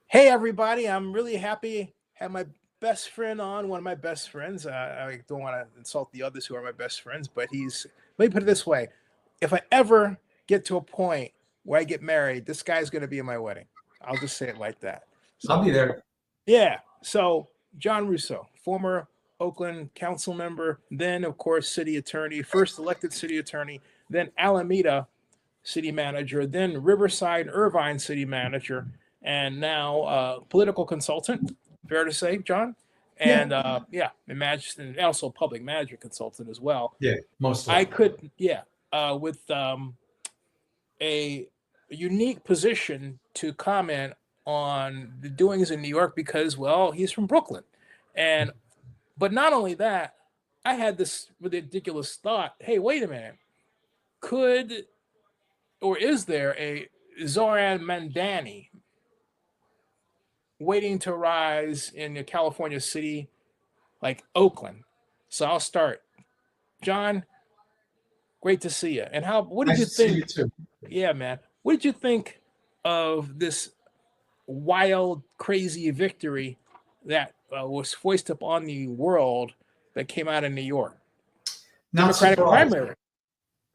Hey everybody, I'm really happy. Have my best friend on, one of my best friends. I don't want to insult the others who are my best friends, but let me put it this way. If I ever get to a point where I get married, this guy's going to be in my wedding. I'll just say it like that. I'll be So, there. yeah. So, John Russo, former Oakland council member, then, of course, city attorney, first elected city attorney, then Alameda city manager, then Riverside, Irvine city manager, and now political consultant. Fair to say, John, Yeah. and yeah, and also public management consultant as well. Yeah, mostly. I could, yeah, with a unique position to comment on the doings in New York because, well, he's from Brooklyn, and but not only that, I had this ridiculous thought. Hey, wait a minute, could or is there a Zohran Mandani waiting to rise in a California city like Oakland? So I'll start. John, great to see you. And what did Nice you to see you think? too. Yeah, man. What did you think of this wild, crazy victory that was foisted upon the world that came out of New York? Not Democratic surprised. primary.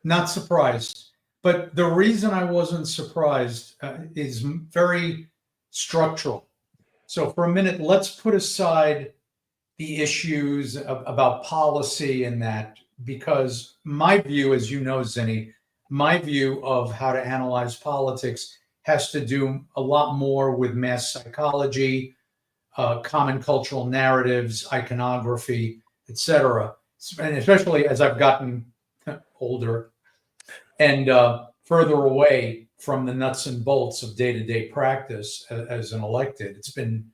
Not surprised. But the reason I wasn't surprised is very structural. So for a minute, let's put aside the issues about policy and that, because my view, as you know, Zinni, my view of how to analyze politics has to do a lot more with mass psychology, common cultural narratives, iconography, etc. And especially as I've gotten older and further away from the nuts and bolts of day-to-day practice as an elected. It's been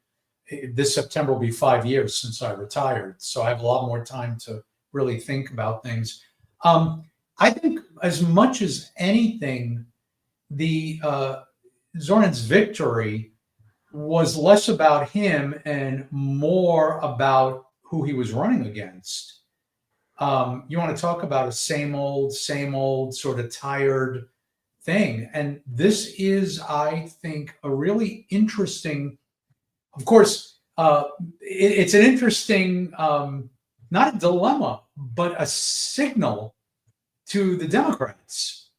this September will be 5 years since I retired, so I have a lot more time to really think about things. I think as much as anything, the Zoran's victory was less about him and more about who he was running against. You want to talk about a same old sort of tired thing. And this is, I think, a really interesting, of course, it's an interesting, not a dilemma, but a signal to the Democrats.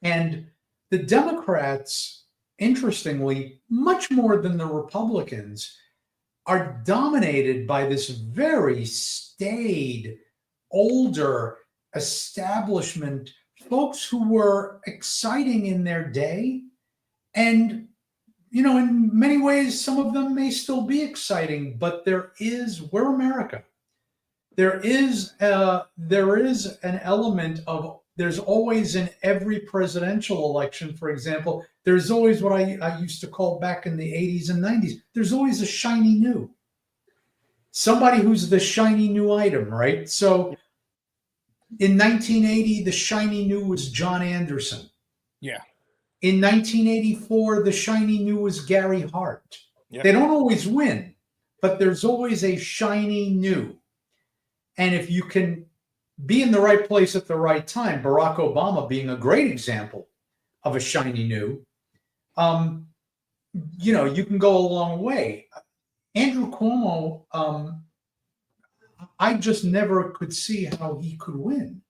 And the Democrats, interestingly, much more than the Republicans, are dominated by this very staid, older establishment, folks who were exciting in their day. And, you know, in many ways, some of them may still be exciting, but we're America. There is an element of, there's always in every presidential election, for example, there's always what I used to call back in the 80s and 90s, there's always a shiny new. Somebody who's the shiny new item, right? So in 1980, the shiny new was John Anderson. Yeah. In 1984, the shiny new was Gary Hart. Yep. They don't always win, but there's always a shiny new. And if you can be in the right place at the right time, Barack Obama being a great example of a shiny new, you know, you can go a long way. Andrew Cuomo, I just never could see how he could win.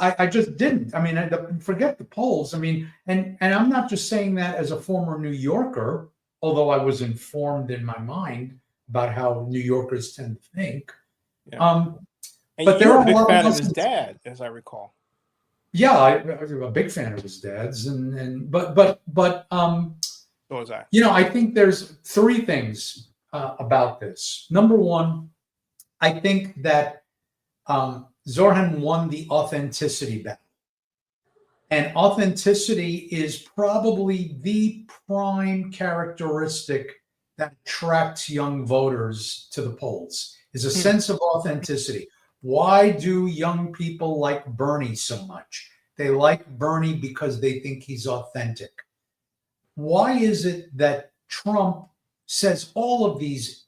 I just didn't. I mean, forget the polls. I mean, and I'm not just saying that as a former New Yorker, although I was informed in my mind about how New Yorkers tend to think. Yeah. But there are a big fan of his dad, as I recall. Yeah, I'm a big fan of his dad's, but so was I. You know, I think there's three things about this. Number one, I think that Zohran won the authenticity battle. And authenticity is probably the prime characteristic that attracts young voters to the polls, is a sense of authenticity. Why do young people like Bernie so much? They like Bernie because they think he's authentic. Why is it that Trump says all of these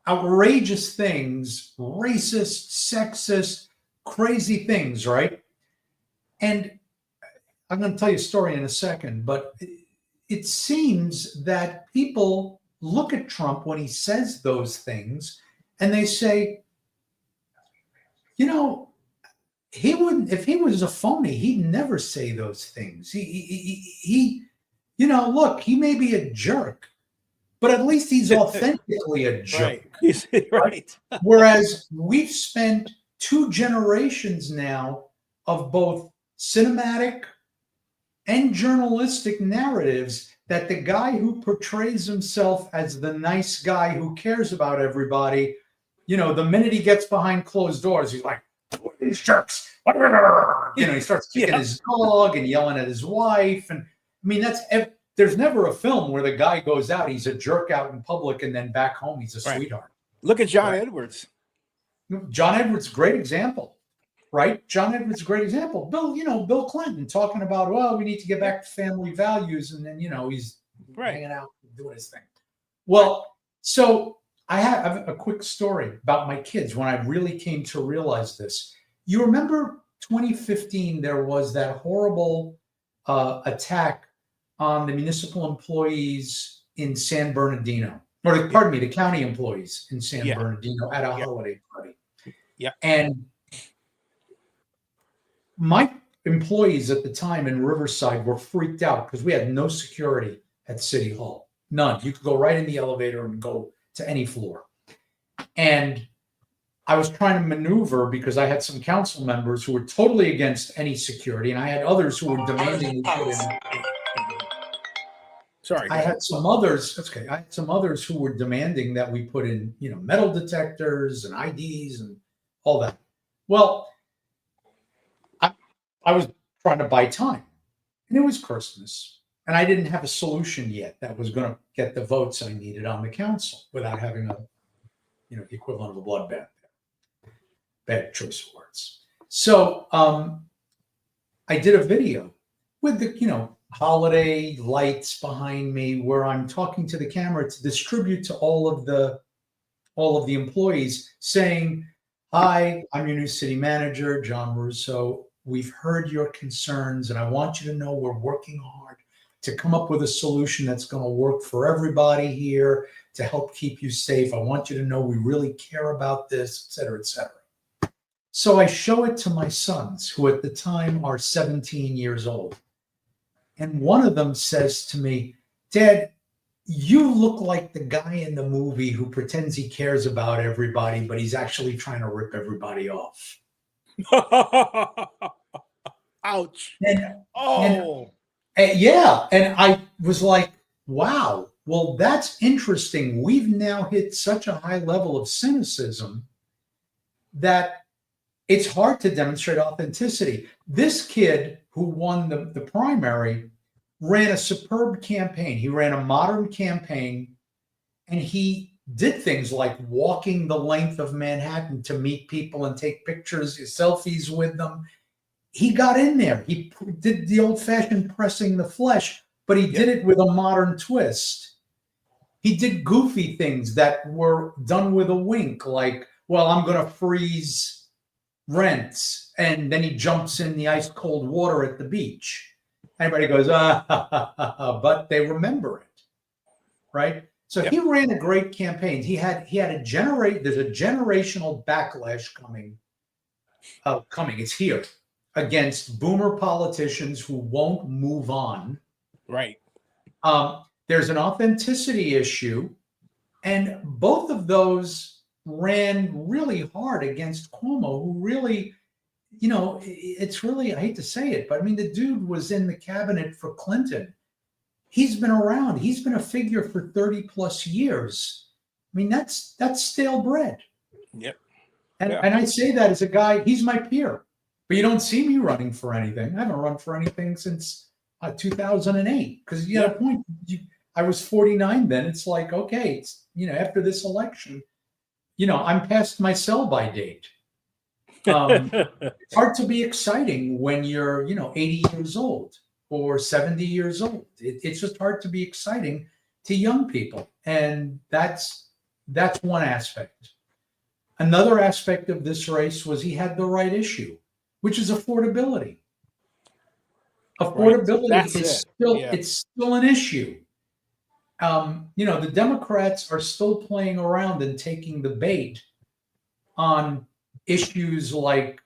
outrageous things, racist, sexist, crazy things, right? And I'm going to tell you a story in a second, but it seems that people look at Trump when he says those things and they say, you know, he wouldn't, if he was a phony, he'd never say those things. He you know, look, he may be a jerk, but at least he's authentically a jerk. Right. Right. Whereas we've spent 2 generations now of both cinematic and journalistic narratives that the guy who portrays himself as the nice guy who cares about everybody, you know, the minute he gets behind closed doors, he's like, these jerks. You know, he starts kicking his dog and yelling at his wife. And I mean, there's never a film where the guy goes out, he's a jerk out in public, and then back home, he's a sweetheart. Look at John Edwards. John Edwards, great example, right? John Edwards, great example. Bill Clinton talking about, well, we need to get back to family values. And then, you know, he's hanging out doing his thing. Well, so I have a quick story about my kids when I really came to realize this. You remember 2015, there was that horrible attack on the municipal employees in San Bernardino, or pardon me, the county employees in San Bernardino at a holiday party. Yeah. And my employees at the time in Riverside were freaked out because we had no security at City Hall. None. You could go right in the elevator and go to any floor. And I was trying to maneuver because I had some council members who were totally against any security, and I had others who were demanding we put in. Sorry. I had some others. That's okay. I had some others who were demanding that we put in, you know, metal detectors and IDs and all that. Well, I was trying to buy time, and it was Christmas, and I didn't have a solution yet that was going to get the votes I needed on the council without having a, you know, the equivalent of a bloodbath. Bad choice of words. So I did a video with the, you know, holiday lights behind me where I'm talking to the camera to distribute to all of the employees saying, hi, I'm your new city manager, John Russo. We've heard your concerns, and I want you to know we're working hard to come up with a solution that's going to work for everybody here to help keep you safe. I want you to know we really care about this, et cetera, et cetera. So I show it to my sons, who at the time are 17 years old. And one of them says to me, Dad, you look like the guy in the movie who pretends he cares about everybody, but he's actually trying to rip everybody off. Ouch. And I was like, wow, well, that's interesting. We've now hit such a high level of cynicism that it's hard to demonstrate authenticity. This kid who won the primary ran a superb campaign. He ran a modern campaign, and he did things like walking the length of Manhattan to meet people and take pictures, selfies with them. He got in there. He did the old-fashioned pressing the flesh, but he did it with a modern twist. He did goofy things that were done with a wink, like, well, I'm going to freeze rents, and then he jumps in the ice cold water at the beach. Everybody goes, but they remember it, right? So he ran a great campaign. There's a generational backlash coming. It's here against boomer politicians who won't move on. Right. There's an authenticity issue, and both of those ran really hard against Cuomo, who really, you know, it's really, I hate to say it, but I mean, the dude was in the cabinet for Clinton. He's been around. He's been a figure for 30 plus years. I mean, that's stale bread. Yep. And I say that as a guy, he's my peer, but you don't see me running for anything. I haven't run for anything since 2008, because you had a point. I was 49 then. It's like, okay, it's, you know, after this election, you know, I'm past my sell-by date. It's hard to be exciting when you're, you know, 80 years old or 70 years old. It's just hard to be exciting to young people. And that's one aspect. Another aspect of this race was he had the right issue, which is affordability. Right. Affordability That's is it. still Yeah. it's still an issue. The Democrats are still playing around and taking the bait on issues like,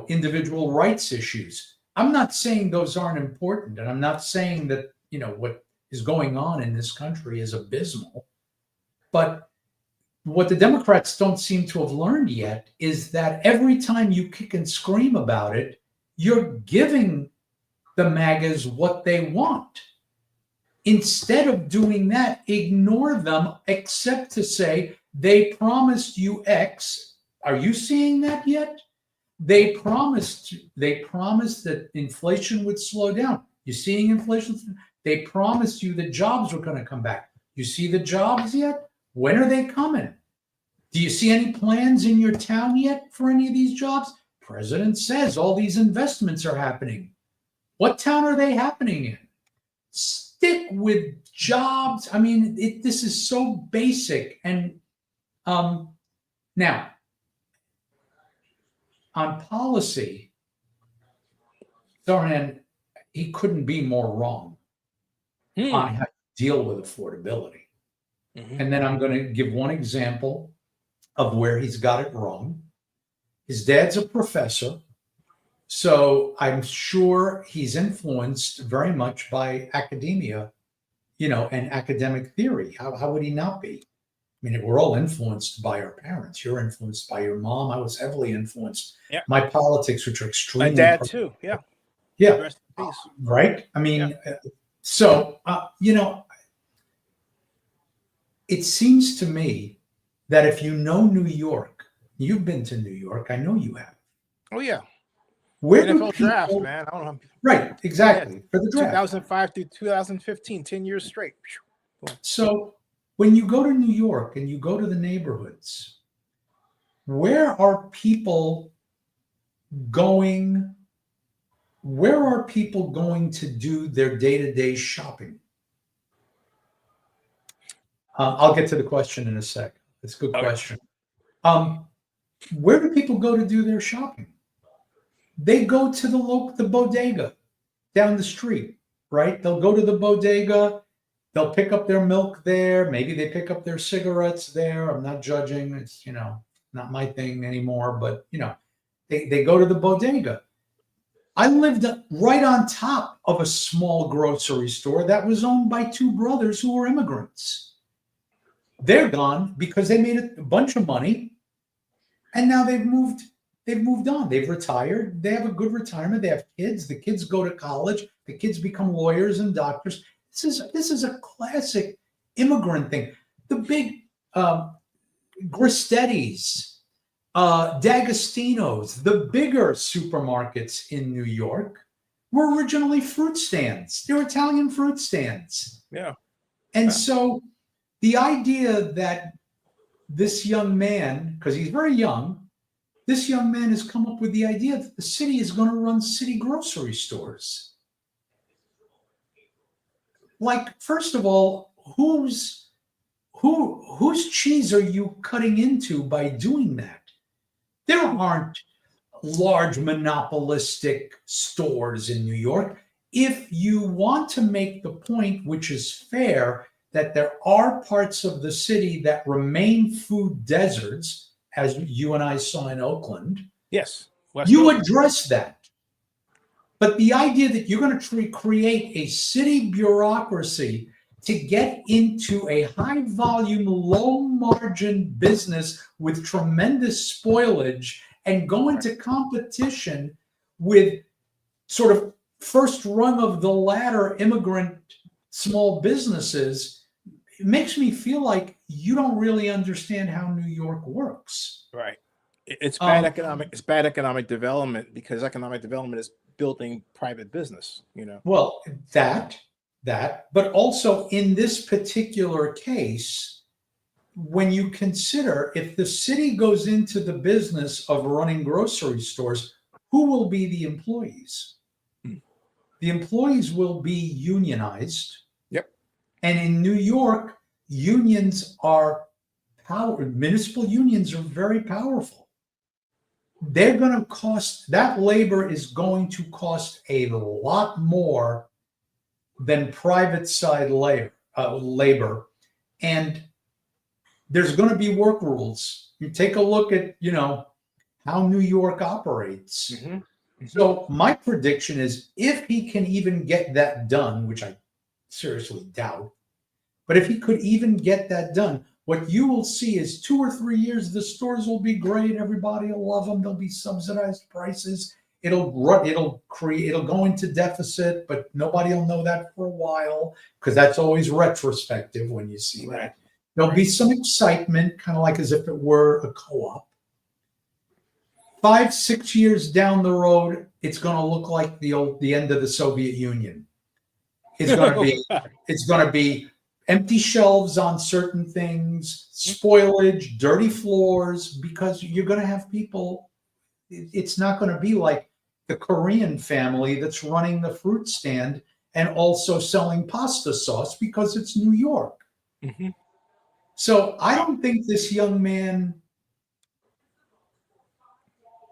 individual rights issues. I'm not saying those aren't important, and I'm not saying that, what is going on in this country is abysmal. But what the Democrats don't seem to have learned yet is that every time you kick and scream about it, you're giving the MAGAs what they want. Instead of doing that, ignore them, except to say they promised you X. Are you seeing that yet? They promised that inflation would slow down. You seeing inflation? They promised you that jobs were going to come back. You see the jobs yet? When are they coming? Do you see any plans in your town yet for any of these jobs? President says all these investments are happening. What town are they happening in? Stick with jobs. I mean, this is so basic. And now, on policy, Zohran, he couldn't be more wrong on how to deal with affordability. Mm-hmm. And then I'm going to give one example of where he's got it wrong. His dad's a professor, so I'm sure he's influenced very much by academia, and academic theory. How would he not be? I mean, we're all influenced by our parents. You're influenced by your mom. I was heavily influenced. Yeah. My politics, which are extremely. My dad too. Yeah. Yeah. Rest in peace. Right. I mean, so it seems to me that if you know New York, you've been to New York. I know you have. Oh yeah. Where NFL draft, man. I don't know. Right. Exactly. For the draft. 2005 through 2015, 10 years straight. So when you go to New York and you go to the neighborhoods, where are people going? Where are people going to do their day-to-day shopping? I'll get to the question in a sec. It's a good question. Where do people go to do their shopping? They go to the bodega down the street, right? They'll go to the bodega. They'll pick up their milk there. Maybe they pick up their cigarettes there. I'm not judging. It's, not my thing anymore. But, they go to the bodega. I lived right on top of a small grocery store that was owned by two brothers who were immigrants. They're gone because they made a bunch of money, and now they've moved on. They've retired. They have a good retirement. They have kids. The kids go to college. The kids become lawyers and doctors. This is a classic immigrant thing. The big Gristetti's, D'Agostino's, the bigger supermarkets in New York were originally fruit stands. They were Italian fruit stands. Yeah. And so the idea that this young man, because he's very young, this young man has come up with the idea that the city is going to run city grocery stores. Like, first of all, whose cheese are you cutting into by doing that? There aren't large monopolistic stores in New York. If you want to make the point, which is fair, that there are parts of the city that remain food deserts, as you and I saw in Oakland, yes, you address that. But the idea that you're going to create a city bureaucracy to get into a high volume, low margin business with tremendous spoilage and go into competition with sort of first rung of the ladder immigrant small businesses, it makes me feel like you don't really understand how New York works. Right. It's bad economic development, because economic development is building private business, Well, that, but also in this particular case, when you consider if the city goes into the business of running grocery stores, who will be the employees? The employees will be unionized. Yep. And in New York, unions are municipal unions are very powerful. they're going to cost, that labor is going to cost a lot more than private side labor. And there's going to be work rules. You take a look at, how New York operates. Mm-hmm. Mm-hmm. So my prediction is if he can even get that done, which I seriously doubt, but if he could even get that done, what you will see is 2 or 3 years, the stores will be great. Everybody will love them. There'll be subsidized prices. It'll go into deficit, but nobody will know that for a while because that's always retrospective when you see that. There'll be some excitement, kind of like as if it were a co-op. 5, 6 years down the road, it's going to look like the end of the Soviet Union. It's going to be empty shelves on certain things, spoilage, dirty floors, because you're going to have people. It's not going to be like the Korean family that's running the fruit stand and also selling pasta sauce because it's New York. Mm-hmm. So I don't think this young man,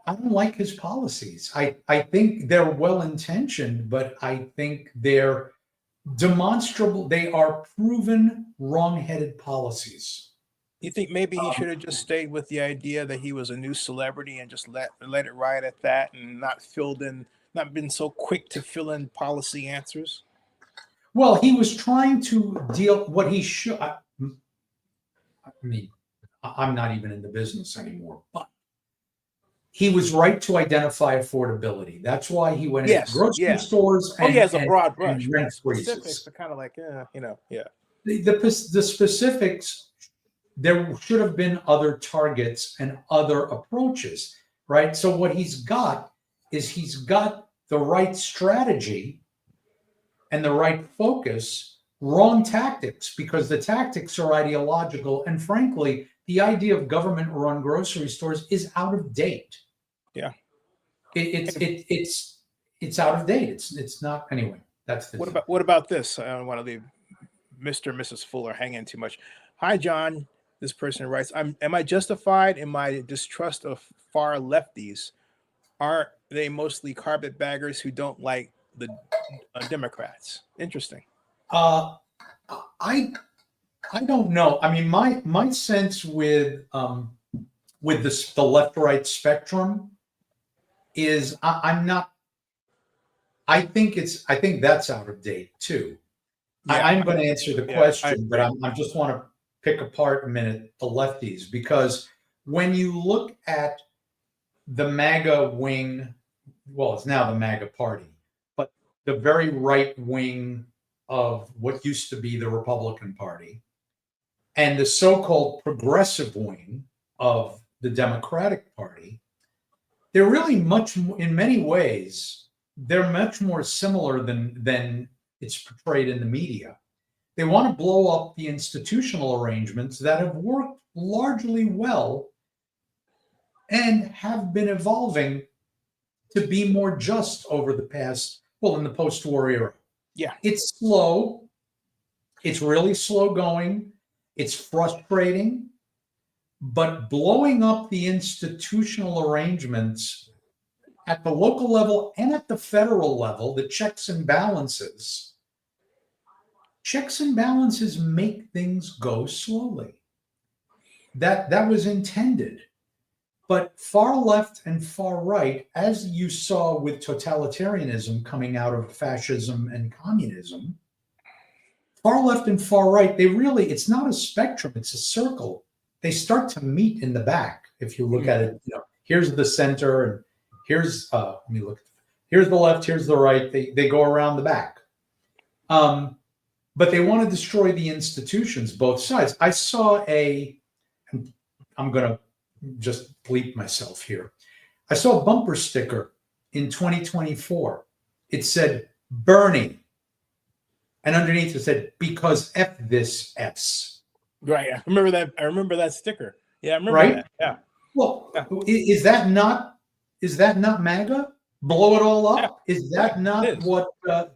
I don't like his policies. I think they're well-intentioned, but I think they're demonstrable. They are proven wrong-headed policies. You think maybe he should have just stayed with the idea that he was a new celebrity and just let it ride at that, and not been so quick to fill in policy answers? Well, he was trying to deal what he should. I mean, I'm not even in the business anymore, but he was right to identify affordability. That's why he went into grocery stores and he has a broad brush. Rent specifics are kind of like, The specifics, there should have been other targets and other approaches, right? So what he's got the right strategy and the right focus, wrong tactics, because the tactics are ideological. And frankly, the idea of government-run grocery stores is out of date. Yeah, it's out of date. It's not anyway. That's the what about this? I don't want to leave Mr. and Mrs. Fuller hanging too much. Hi, John. This person writes, am I justified in my distrust of far lefties? Aren't they mostly carpetbaggers who don't like the Democrats? Interesting. I don't know. I mean, my sense with the left-right spectrum is I think that's out of date too. Yeah, I'm going to answer the question, but I just want to pick apart a minute the lefties, because when you look at the MAGA wing, well, it's now the MAGA party, but the very right wing of what used to be the Republican Party and the so-called progressive wing of the Democratic Party, they're really in many ways, they're much more similar than it's portrayed in the media. They want to blow up the institutional arrangements that have worked largely well and have been evolving to be more just over the past, in the post-war era. Yeah. It's slow. It's really slow going. It's frustrating. But blowing up the institutional arrangements at the local level and at the federal level, the checks and balances make things go slowly. That was intended. But far left and far right, as you saw with totalitarianism coming out of fascism and communism, far left and far right, it's not a spectrum, it's a circle. They start to meet in the back. If you look at it, here's the center, and here's here's the left, here's the right. They go around the back. But they want to destroy the institutions, both sides. I saw I'm going to just bleep myself here. I saw a bumper sticker in 2024. It said Bernie. And underneath it said, because F this S. Right. I remember that sticker. Yeah, I remember that. Yeah. Well, is that not MAGA? Blow it all up? Yeah. Is that not what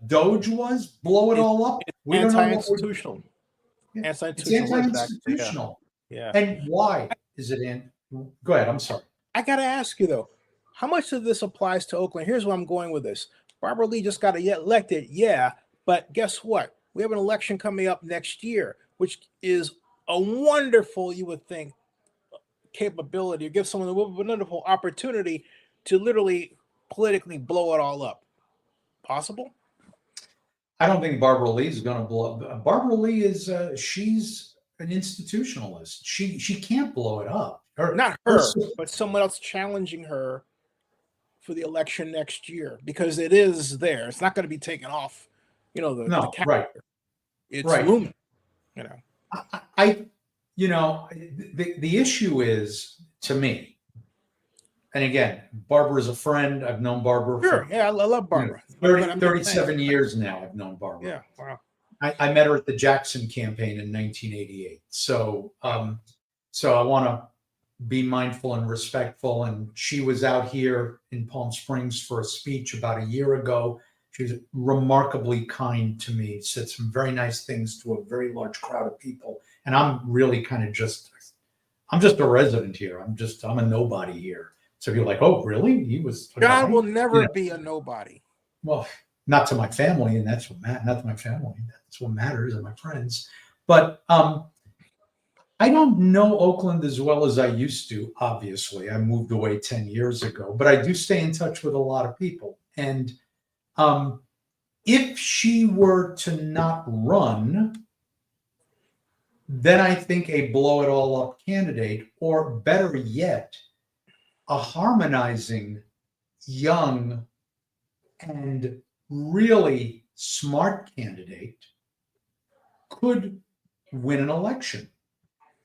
Doge was? Blow it all up? We anti-institutional. Don't know it's anti-institutional. Yeah. And why is it in? Go ahead. I'm sorry. I got to ask you though, how much of this applies to Oakland? Here's where I'm going with this. Barbara Lee just got elected, yeah, but guess what? We have an election coming up next year, which is a wonderful, you would think, capability, or give someone a wonderful opportunity to literally politically blow it all up. Possible? I don't think Barbara Lee is going to blow up. Barbara Lee is she's an institutionalist. She can't blow it up. Not her, but someone else challenging her for the election next year, because it is there. It's not going to be taken off. You know, the calendar. Right. It's looming. You know, the issue is, to me, and again, Barbara's a friend. I've known Barbara. Sure. Yeah, I love Barbara. 37 years now I've known Barbara. Yeah. Wow. I met her at the Jackson campaign in 1988. So I want to be mindful and respectful. And she was out here in Palm Springs for a speech about a year ago. She was remarkably kind to me, said some very nice things to a very large crowd of people. And I'm really kind of I'm just a resident here. I'm a nobody here. So you're like, oh, really? He was. John will never be a nobody. Well, not to my family, and not to my family. That's what matters, and my friends. But I don't know Oakland as well as I used to. Obviously, I moved away 10 years ago, but I do stay in touch with a lot of people. And if she were to not run, then I think a blow it all up candidate, or better yet, a harmonizing, young, and really smart candidate could win an election.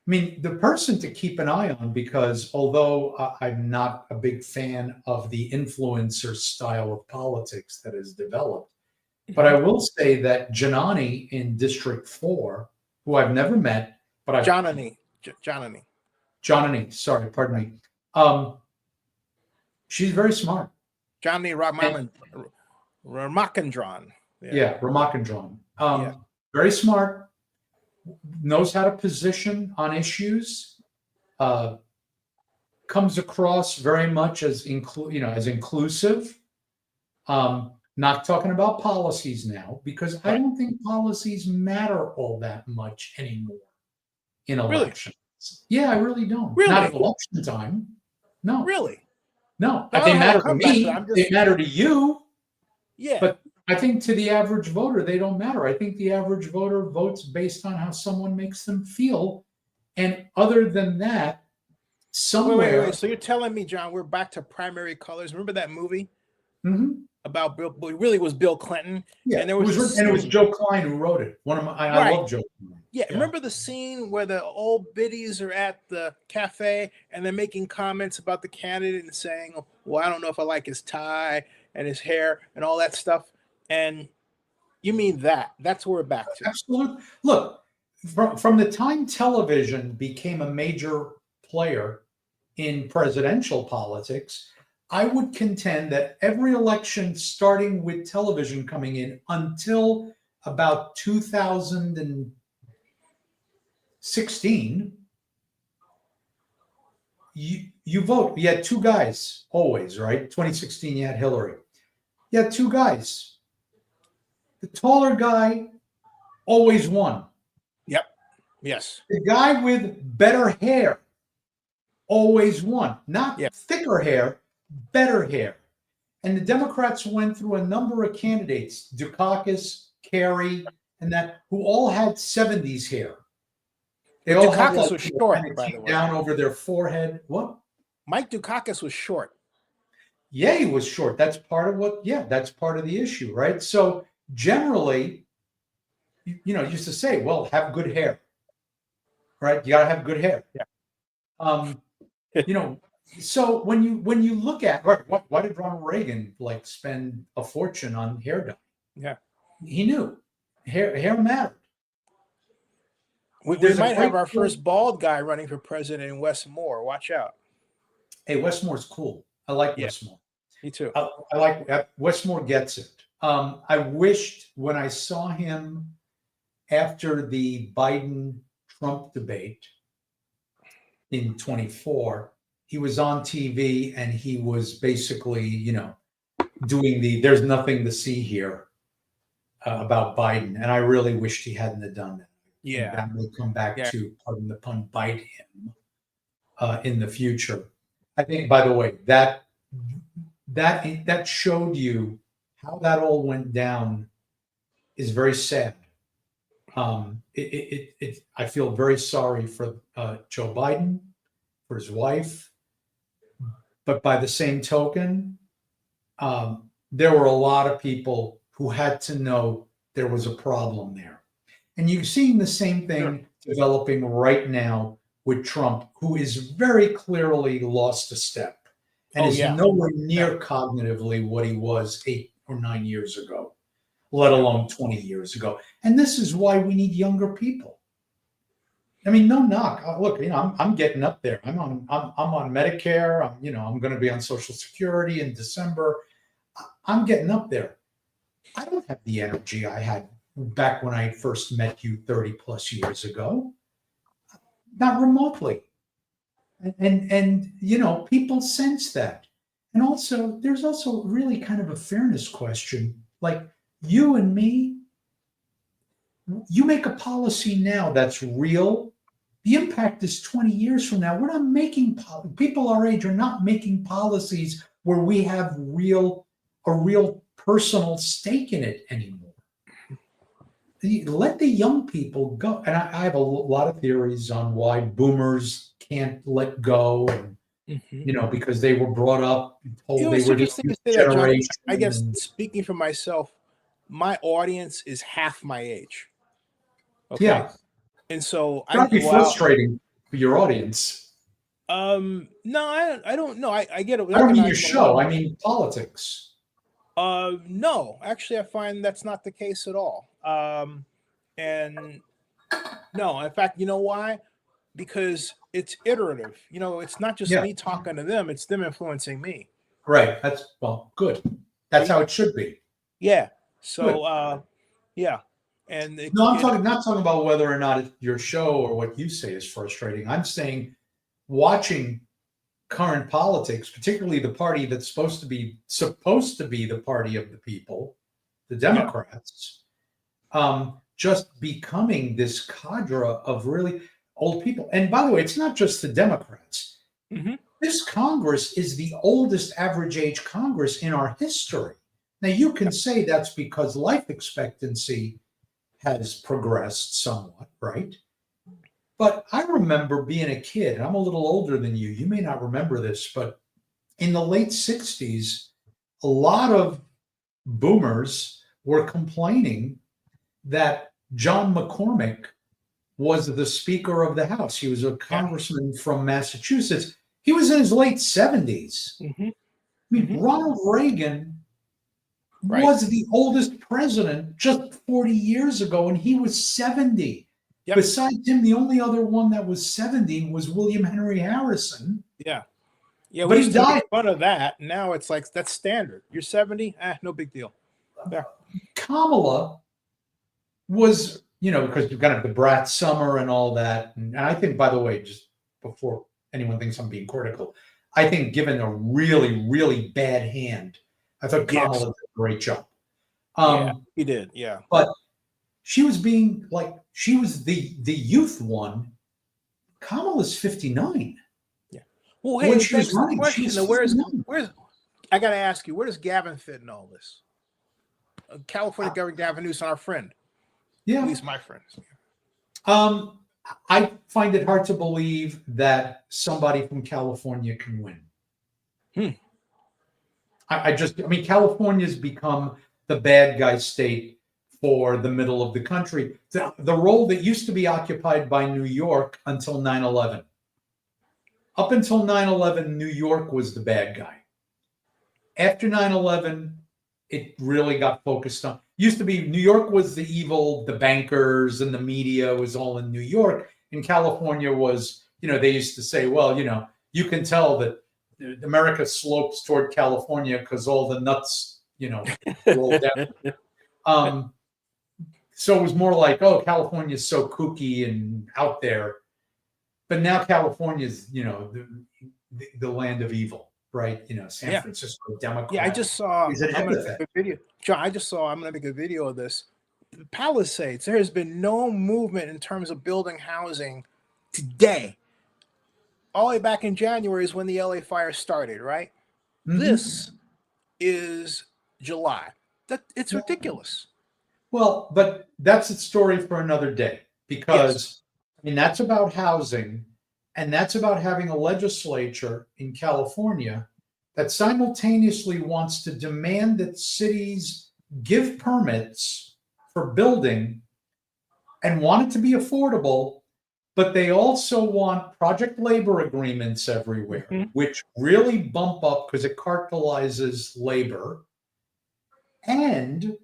I mean, the person to keep an eye on, because although I'm not a big fan of the influencer style of politics that has developed, but I will say that Janani in District 4, who I've never met, but Janani, sorry, pardon me. She's very smart. Johnny Ramakandran. Yeah, Ramakandran. Very smart, knows how to position on issues, comes across very much as inclusive. Not talking about policies now, because I don't think policies matter all that much anymore in elections. Really? Yeah, I really don't. Really? Not at election time. No. Really? No. They matter to me. They matter to you. Yeah. But I think to the average voter, they don't matter. I think the average voter votes based on how someone makes them feel. And other than that, somewhere. Wait. So you're telling me, John, we're back to primary colors. Remember that movie? Mm-hmm. About Bill, it really was Bill Clinton. Yeah, and it was Joe Klein who wrote it. I love Joe Klein. Yeah, remember the scene where the old biddies are at the cafe and they're making comments about the candidate and saying, well, I don't know if I like his tie and his hair and all that stuff. And you mean that's where we're back to. Absolutely. Look, from the time television became a major player in presidential politics, I would contend that every election, starting with television coming in until about 2016, you vote. You had two guys always, right? 2016, you had Hillary. You had two guys. The taller guy always won. Yep. Yes. The guy with better hair always won. Not thicker hair, better hair. And the Democrats went through a number of candidates, Dukakis, Kerry, and that, who all had 70s hair. They all Dukakis had was short, by the way. Down over their forehead. What? Mike Dukakis was short. Yeah, he was short. That's part of that's part of the issue, right? So generally, used to say, well, have good hair, right? You got to have good hair. Yeah. So when you look at, right, why did Ronald Reagan spend a fortune on hair dye? Yeah, he knew hair mattered. We might have our first bald guy running for president in Wes Moore. Watch out. Hey, Wes Moore's cool. I like Wes Moore. Me too. I like Wes Moore gets it. I wished when I saw him after the Biden-Trump debate in 24, he was on TV and he was basically, doing there's nothing to see here about Biden. And I really wished he hadn't have done that. Yeah. And that may come back to, pardon the pun, bite him in the future. I think, by the way, that showed you how that all went down is very sad. I feel very sorry for Joe Biden, for his wife, but by the same token, there were a lot of people who had to know there was a problem there. And you're seeing the same thing developing right now with Trump, who is very clearly lost a step and is nowhere near cognitively what he was 8 or 9 years ago, let alone 20 years ago. And this is why we need younger people. I mean, no knock. Look, I'm getting up there. I'm on Medicare. I'm going to be on Social Security in December. I'm getting up there. I don't have the energy I had back when I first met you 30 plus years ago. Not remotely. And people sense that. And also, there's also really kind of a fairness question. Like you and me, you make a policy now that's real. The impact is 20 years from now. We're not making people our age are not making policies where we have a real personal stake in it anymore. Let the young people go. And I have a lot of theories on why boomers can't let go, and because they were brought up and told they were the generation. I guess speaking for myself, my audience is half my age. Okay. Yeah. And so that'd be frustrating for your audience. No, I don't know. I get it. I don't mean your show. I mean politics. No, actually, I find that's not the case at all. And no, in fact, you know why? Because it's iterative. It's not just me talking to them; it's them influencing me. Right. Good. That's how it should be. Yeah. So, yeah. And I'm not talking about whether or not your show or what you say is frustrating. I'm saying watching current politics, particularly the party that's supposed to be the party of the people, the Democrats, just becoming this cadre of really old people. And by the way, it's not just the Democrats. Mm-hmm. This Congress is the oldest average age Congress in our history. Now, you can say that's because life expectancy has progressed somewhat, right? But I remember being a kid, and I'm a little older than you. You may not remember this, but in the late 60s, a lot of boomers were complaining that John McCormick was the Speaker of the House. He was a congressman from Massachusetts. He was in his late 70s. Mm-hmm. I mean, Ronald Reagan was the oldest president just 40 years ago, and he was 70. Yep. Besides him, the only other one that was 70 was William Henry Harrison. Yeah. Yeah, but he died. Make fun of that. Now it's like, that's standard. You're 70? No big deal. Yeah. Kamala was, because you've got the brat summer and all that. And I think, by the way, just before anyone thinks I'm being critical, I think given a really, really bad hand, I thought Kamala did a great job. He did, yeah. But she was she was the youth one. Kamala's 59. Yeah. Well, hey, she was running. Where's I got to ask you, where does Gavin fit in all this? California Governor Gavin Newsom, our friend. Yeah. At least my friend. I find it hard to believe that somebody from California can win. California's become the bad guy state for the middle of the country. The role that used to be occupied by New York until 9/11. Up until 9/11, New York was the bad guy. After 9/11, it really got focused on. Used to be New York was the evil, the bankers and the media was all in New York. And California was, they used to say, well, you can tell that America slopes toward California because all the nuts, roll down. So it was more like, oh, California's so kooky and out there. But now California's, the land of evil, right? San Yeah. Francisco Democrat. Yeah, I just saw. Is an I'm gonna epithet. make a video. John, I just saw. I'm gonna make a video of this. The Palisades. There has been no movement in terms of building housing today. All the way back in January is when the LA fire started, right? Mhm. This is July. It's ridiculous. Well, but that's a story for another day, because I mean, that's about housing, and that's about having a legislature in California that simultaneously wants to demand that cities give permits for building and want it to be affordable, but they also want project labor agreements everywhere, Mhm. which really bump up because it cartelizes labor. And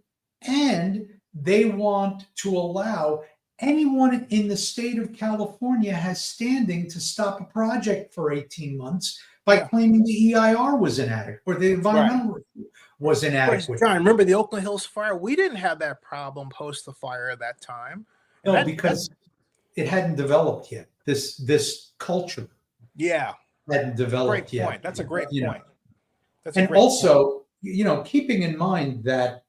they want to allow anyone in the state of California has standing to stop a project for 18 months by Yeah. claiming the EIR was inadequate or the environmental review was Of course, inadequate. John, remember the Oakland Hills fire? We didn't have that problem post the fire at that time. And No, because it hadn't developed yet. This culture yeah, hadn't developed great yet. point. That's a great You know. point. That's a And great point. also, keeping in mind that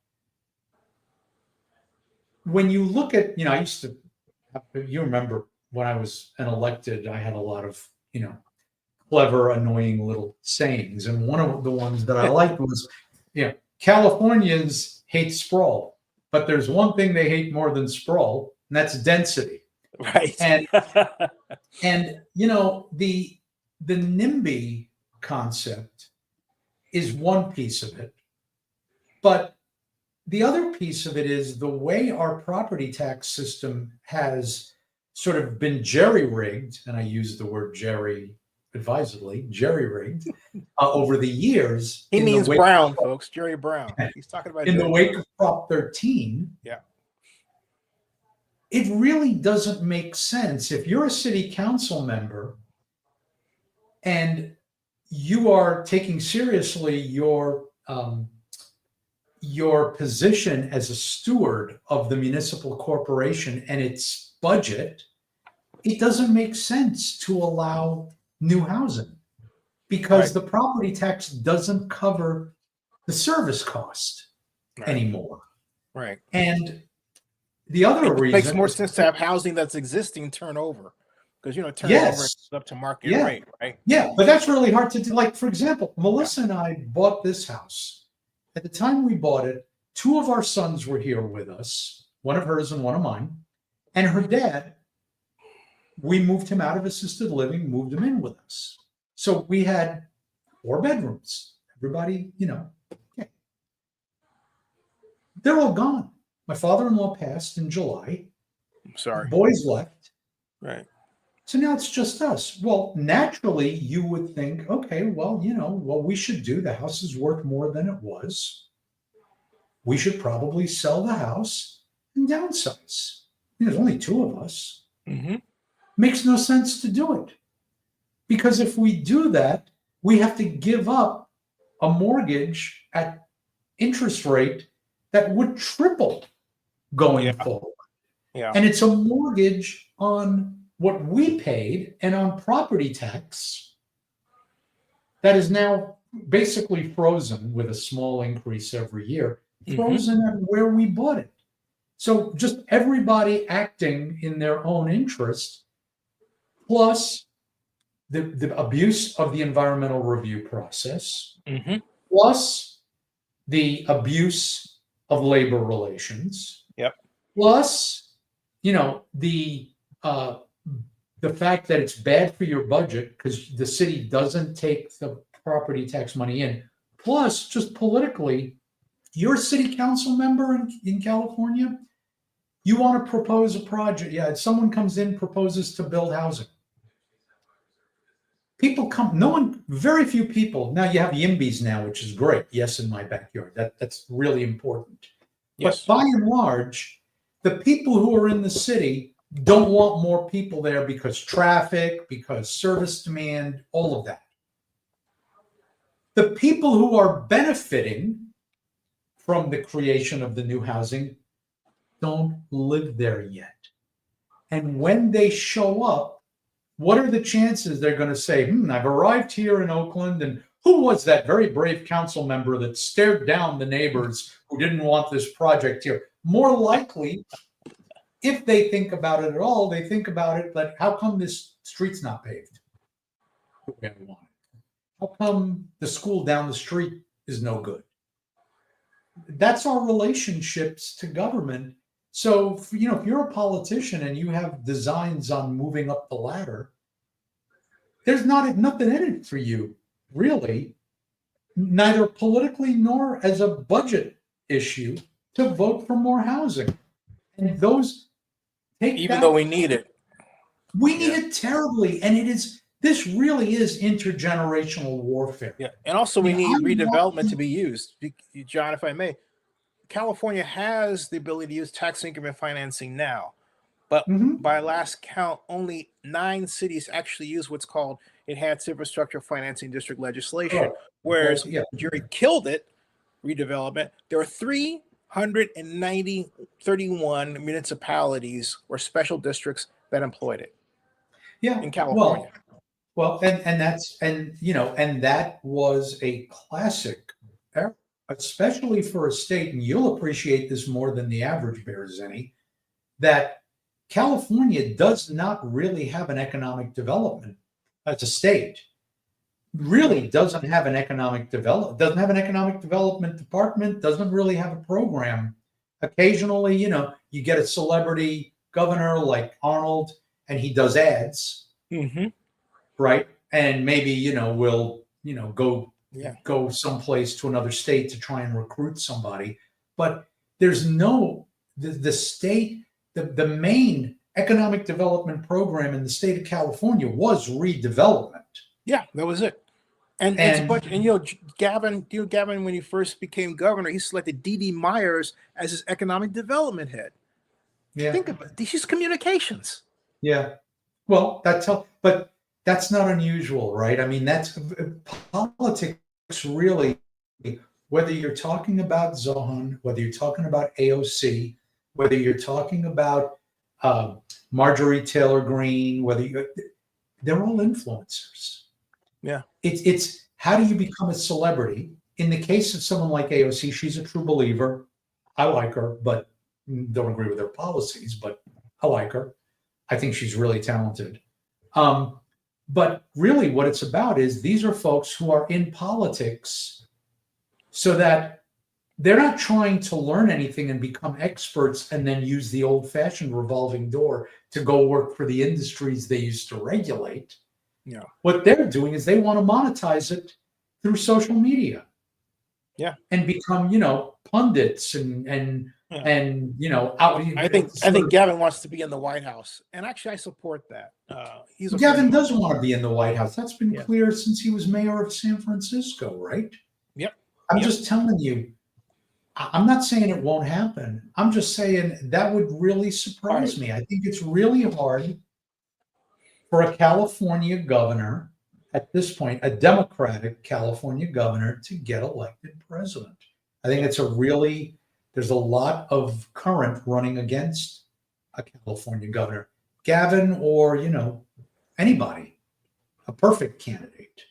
when you look at, I used to, you remember when I was an elected, I had a lot of, clever, annoying little sayings. And one of the ones that I liked was, Californians hate sprawl, but there's one thing they hate more than sprawl, and that's density. Right. And the NIMBY concept is one piece of it, but the other piece of it is the way our property tax system has sort of been jerry-rigged, and I use the word jerry advisedly, jerry-rigged, over the years. He means Brown, folks, Jerry Brown. He's talking about in Jerry the wake Brown. of Prop 13. Yeah. It really doesn't make sense. If you're a city council member and you are taking seriously your position as a steward of the municipal corporation and its budget, it doesn't make sense to allow new housing, because the property tax doesn't cover the service cost anymore. Right. And the other reason makes more sense to have housing that's existing turnover, because turnover is up to market rate, right? Yeah, but that's really hard to do. Like, for example, Melissa and I bought this house. At the time we bought it, two of our sons were here with us, one of hers and one of mine. And her dad, we moved him out of assisted living, moved him in with us. So we had 4 bedrooms. Everybody, okay. They're all gone. My father-in-law passed in July. I'm sorry. The boys left. Right. So now it's just us. Well, naturally, you would think, okay, well, what we should do, the house is worth more than it was. We should probably sell the house and downsize. There's only 2 of us. Mm-hmm. Makes no sense to do it. Because if we do that, we have to give up a mortgage at interest rate that would triple going forward. Yeah. And it's a mortgage on what we paid and on property tax that is now basically frozen with a small increase every year, frozen at where we bought it. So just everybody acting in their own interest, plus the abuse of the environmental review process, plus the abuse of labor relations, plus, the fact that it's bad for your budget because the city doesn't take the property tax money in. Plus, just politically, you're a city council member in California, you want to propose a project. Yeah, if someone comes in, proposes to build housing. People come, very few people. Now you have YIMBYs now, which is great. Yes, in my backyard. That's really important. Yes. But by and large, the people who are in the city don't want more people there because traffic, because service demand, all of that. The people who are benefiting from the creation of the new housing don't live there yet. And when they show up, what are the chances they're going to say, I've arrived here in Oakland, and who was that very brave council member that stared down the neighbors who didn't want this project here? More likely, if they think about it at all, they think about it, but how come this street's not paved the way I want it? How come the school down the street is no good? That's our relationships to government. So, if you're a politician and you have designs on moving up the ladder, there's nothing in it for you, really, neither politically nor as a budget issue, to vote for more housing. And those even though we need it. We need it terribly. And this really is intergenerational warfare. Yeah. And also we need redevelopment to be used. John, if I may, California has the ability to use tax increment financing now. But by last count, only 9 cities actually use what's called enhanced infrastructure financing district legislation. Whereas Jury killed it, redevelopment. There are 31 municipalities or special districts that employed it. Yeah, in California. Well, and that was a classic era, especially for a state, and you'll appreciate this more than the average bear, Zenny, that California does not really have an economic development as a state. Really doesn't have an economic development department, doesn't really have a program. Occasionally, you get a celebrity governor like Arnold, and he does ads, right? And maybe, will, go someplace to another state to try and recruit somebody. But there's the state, the main economic development program in the state of California was redevelopment. Yeah, that was it. And Gavin, when he first became governor, he selected D.D. Myers as his economic development head. Yeah. Think about it. He's communications. Yeah. Well, but that's not unusual, right? I mean, that's politics really, whether you're talking about Zohran, whether you're talking about AOC, whether you're talking about Marjorie Taylor Greene, they're all influencers. Yeah. It's how do you become a celebrity? In the case of someone like AOC, she's a true believer. I like her, but don't agree with her policies, but I like her. I think she's really talented. But really what it's about is these are folks who are in politics so that they're not trying to learn anything and become experts and then use the old-fashioned revolving door to go work for the industries they used to regulate. Yeah. What they're doing is they want to monetize it through social media. Yeah. And become, pundits and I think Gavin wants to be in the White House. And actually I support that. Gavin does want to be in the White House. That's been clear since he was mayor of San Francisco, right? Yep. I'm just telling you, I'm not saying it won't happen. I'm just saying that would really surprise me. I think it's really hard for a California governor at this point, a Democratic California governor, to get elected president. I think there's a lot of current running against a California governor, Gavin, or, anybody, a perfect candidate.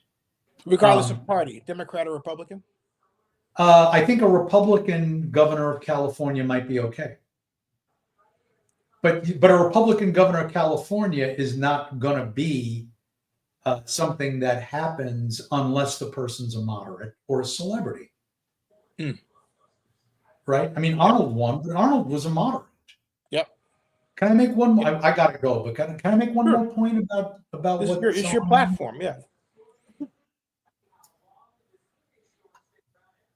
Regardless of party, Democrat or Republican? I think a Republican governor of California might be okay. But a Republican governor of California is not going to be something that happens unless the person's a moderate or a celebrity. Right? I mean, Arnold won, but Arnold was a moderate. Yep. Can I make one more? I got to go, but can I make one more point about what it's your platform? Yeah.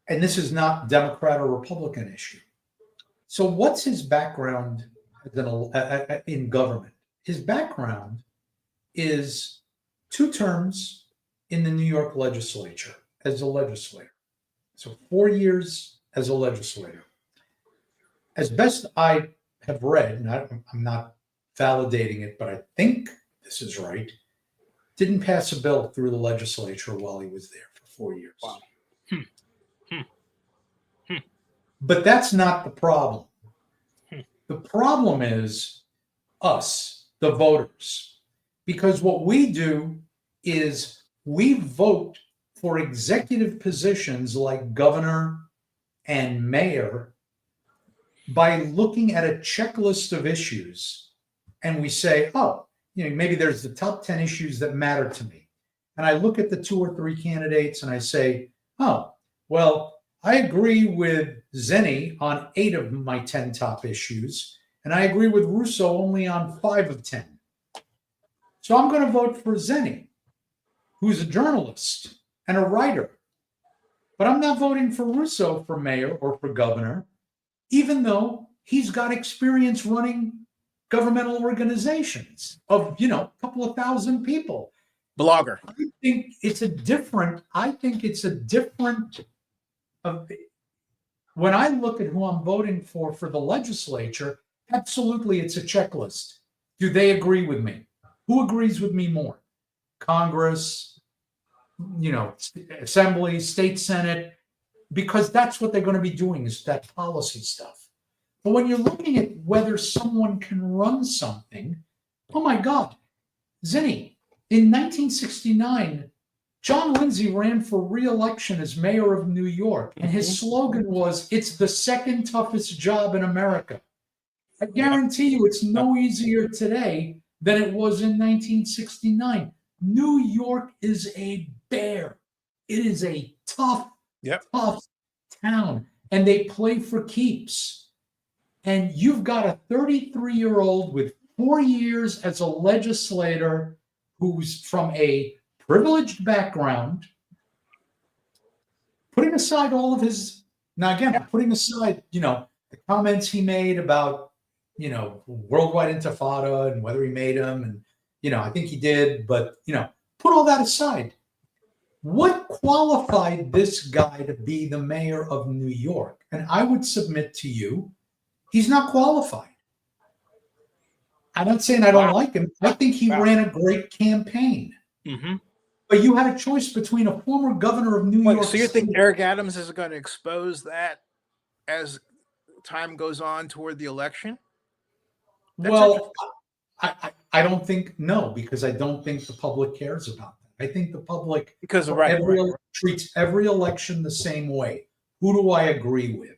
And this is not Democrat or Republican issue. So what's his background in government? His background is 2 terms in the New York legislature as a legislator. So 4 years as a legislator. As best I have read, and I'm not validating it, but I think this is right, didn't pass a bill through the legislature while he was there for 4 years. Wow. But that's not the problem. The problem is us, the voters. Because what we do is we vote for executive positions like governor and mayor by looking at a checklist of issues, and we say, oh, maybe there's the top 10 issues that matter to me. And I look at the 2 or 3 candidates and I say, oh, well, I agree with Zenny on 8 of my 10 top issues, and I agree with Russo only on 5 of 10. So I'm going to vote for Zenny, who's a journalist and a writer. But I'm not voting for Russo for mayor or for governor, even though he's got experience running governmental organizations of, a couple of thousand people. Blogger. I think it's a different, when I look at who I'm voting for the legislature, absolutely it's a checklist. Do they agree with me? Who agrees with me more? Congress, Assembly, State Senate, because that's what they're going to be doing, is that policy stuff. But when you're looking at whether someone can run something, oh my God, Zinni, in 1969, John Lindsay ran for re-election as mayor of New York, and his slogan was, "It's the second toughest job in America." I guarantee you it's no easier today than it was in 1969. New York is a bear. It is a tough town, and they play for keeps. And you've got a 33-year-old with 4 years as a legislator who's from a privileged background, putting aside all of his, putting aside, the comments he made about, worldwide intifada and whether he made them, and, I think he did, but, put all that aside. What qualified this guy to be the mayor of New York? And I would submit to you, he's not qualified. I'm not saying I don't like him. I think he ran a great campaign. Mm-hmm. But you had a choice between a former governor of New York. So you think Eric Adams is going to expose that as time goes on toward the election? Well, I don't think, no, because I don't think the public cares about that. I think the public treats every election the same way. Who do I agree with?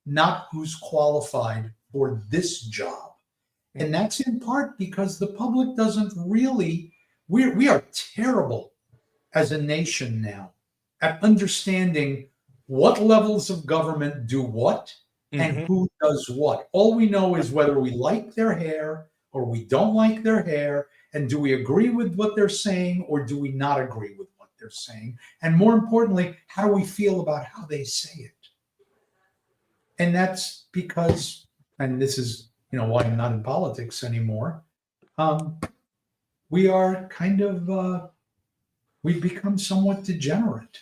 Not who's qualified for this job. And that's in part because the public doesn't really, we are terrible as a nation now at understanding what levels of government do what and who does what. All we know is whether we like their hair or we don't like their hair, and do we agree with what they're saying or do we not agree with what they're saying? And more importantly, how do we feel about how they say it? And that's because, and this is why I'm not in politics anymore, we are kind of, we've become somewhat degenerate.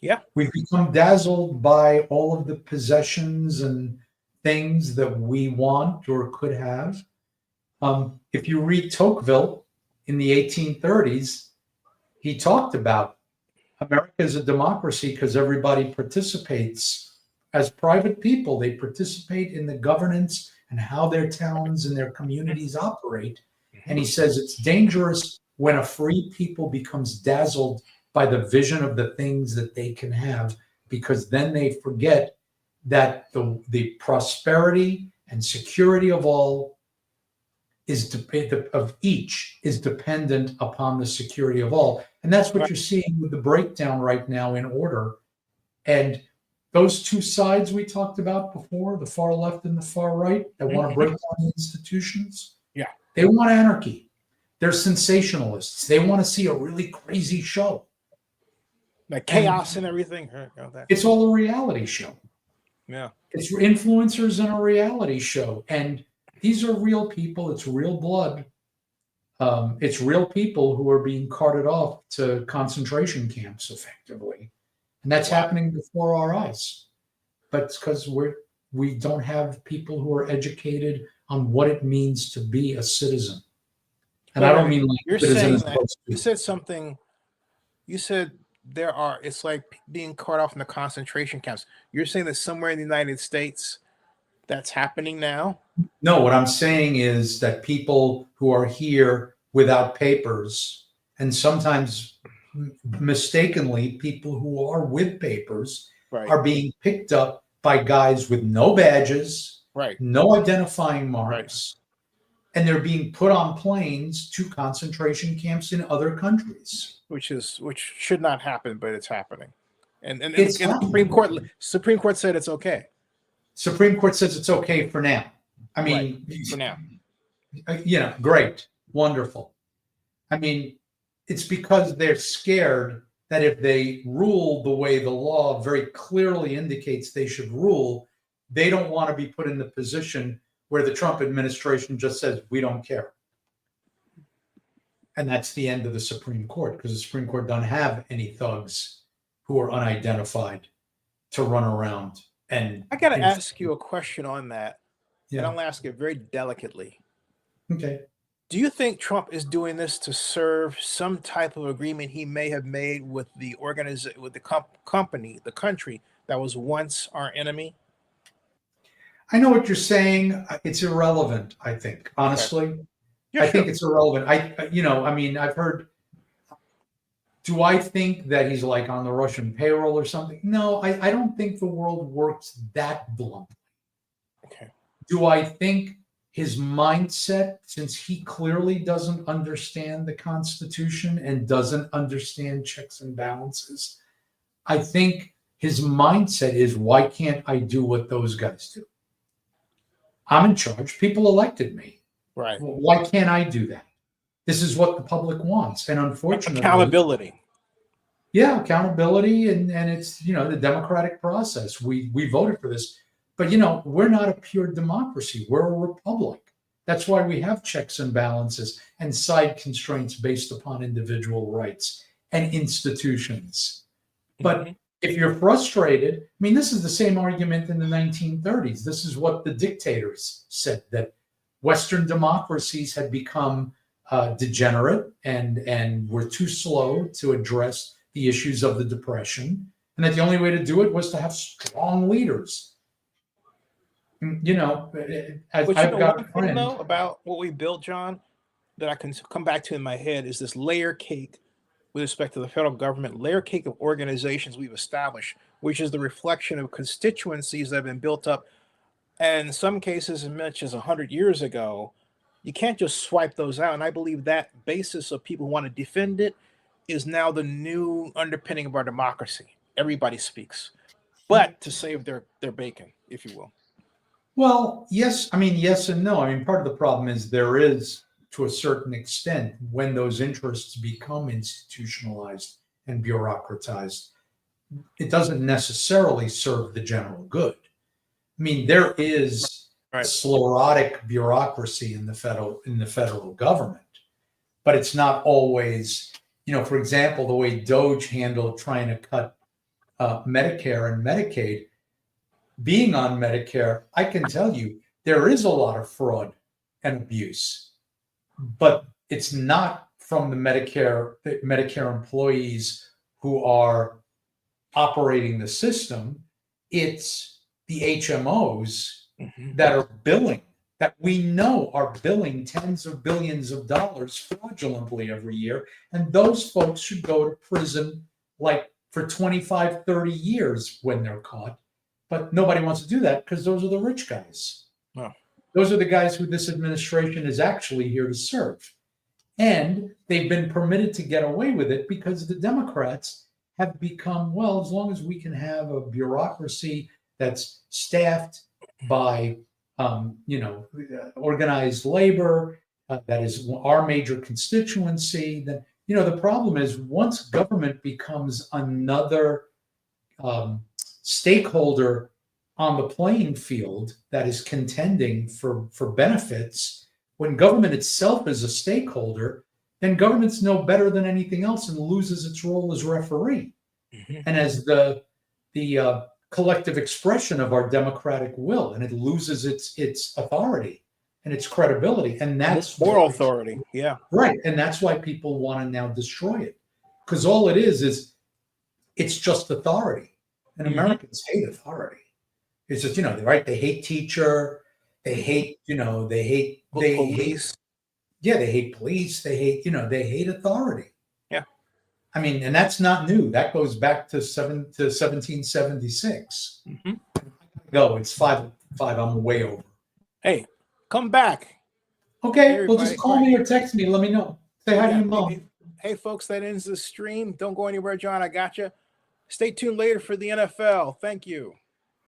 Yeah. We've become dazzled by all of the possessions and things that we want or could have. If you read Tocqueville in the 1830s, he talked about America is a democracy because everybody participates as private people. They participate in the governance and how their towns and their communities operate. And he says it's dangerous when a free people becomes dazzled by the vision of the things that they can have, because then they forget that the prosperity and security of all of each is dependent upon the security of all. And that's what you're seeing with the breakdown right now in order. And those two sides we talked about before, the far left and the far right, that want to break down the institutions, they want anarchy. They're sensationalists. They want to see a really crazy show. Like chaos and everything. It's all a reality show. Yeah. It's influencers in a reality show. And these are real people. It's real blood. It's real people who are being carted off to concentration camps effectively. And that's happening before our eyes. But it's because we don't have people who are educated on what it means to be a citizen. And I don't mean like you're saying that you said something. You said it's like being caught off in the concentration camps. You're saying that somewhere in the United States that's happening now? No, what I'm saying is that people who are here without papers, and sometimes mistakenly, people who are with papers Right. are being picked up by guys with no badges, Right. no identifying marks, and they're being put on planes to concentration camps in other countries. Which should not happen, but it's happening. And It's the Supreme Court said it's okay. Supreme Court says it's okay for now. I mean, right, for now. Great, wonderful. I mean, it's because they're scared that if they rule the way the law very clearly indicates they should rule, they don't want to be put in the position where the Trump administration just says, we don't care. And that's the end of the Supreme Court, because the Supreme Court doesn't have any thugs who are unidentified to run around. And I got to ask you a question on that. Yeah. And I'll ask it very delicately. Okay. Do you think Trump is doing this to serve some type of agreement he may have made with the company, the country that was once our enemy? I know what you're saying. It's irrelevant, I think, honestly. Okay. Yeah, I think it's irrelevant. I've heard, do I think that he's like on the Russian payroll or something? No, I don't think the world works that bluntly. Okay. Do I think his mindset, since he clearly doesn't understand the Constitution and doesn't understand checks and balances, I think his mindset is, why can't I do what those guys do? I'm in charge. People elected me. Right. Why can't I do that? This is what the public wants. And unfortunately, accountability. Yeah, accountability. And it's, the democratic process. We voted for this. But, we're not a pure democracy. We're a republic. That's why we have checks and balances and side constraints based upon individual rights and institutions. But if you're frustrated, this is the same argument in the 1930s. This is what the dictators said, that Western democracies had become degenerate and were too slow to address the issues of the Depression, and that the only way to do it was to have strong leaders. I've got a friend about what we built, John, that I can come back to in my head is this layer cake with respect to the federal government, layer cake of organizations we've established, which is the reflection of constituencies that have been built up, and in some cases as much as 100 years ago. You can't just swipe those out. And I believe that basis of people who want to defend it is now the new underpinning of our democracy. Everybody speaks, but to save their bacon, if you will. Well, yes. Yes and no. Part of the problem is there is, to a certain extent, when those interests become institutionalized and bureaucratized, it doesn't necessarily serve the general good. There is sclerotic bureaucracy in the federal government, but it's not always, for example, the way Doge handled trying to cut Medicare and Medicaid. Being on Medicare, I can tell you there is a lot of fraud and abuse, but it's not from the Medicare employees who are operating the system. It's the HMOs that are billing, that we know are billing tens of billions of dollars fraudulently every year. And those folks should go to prison for 25, 30 years when they're caught. But nobody wants to do that because those are the rich guys. Oh. Those are the guys who this administration is actually here to serve. And they've been permitted to get away with it because the Democrats have become, well, as long as we can have a bureaucracy that's staffed by, organized labor, that is our major constituency, then, the problem is once government becomes another stakeholder on the playing field that is contending for benefits, when government itself is a stakeholder, then government's no better than anything else and loses its role as referee and as the collective expression of our democratic will, and it loses its authority and its credibility, and that's moral authority. Yeah, right. And that's why people want to now destroy it, because all it is it's just authority. And Americans hate authority. It's just, right? They hate teacher. They hate, police. Yeah, they hate police. They hate, they hate authority. Yeah. I mean, and that's not new. That goes back to 1776. Mm-hmm. Go. It's 5. I'm way over. Hey, come back. Okay, Hey, well, just call me or text me. Let me know. Say hi to your mom. Hey, folks, that ends the stream. Don't go anywhere, John. I got you. Stay tuned later for the NFL. Thank you.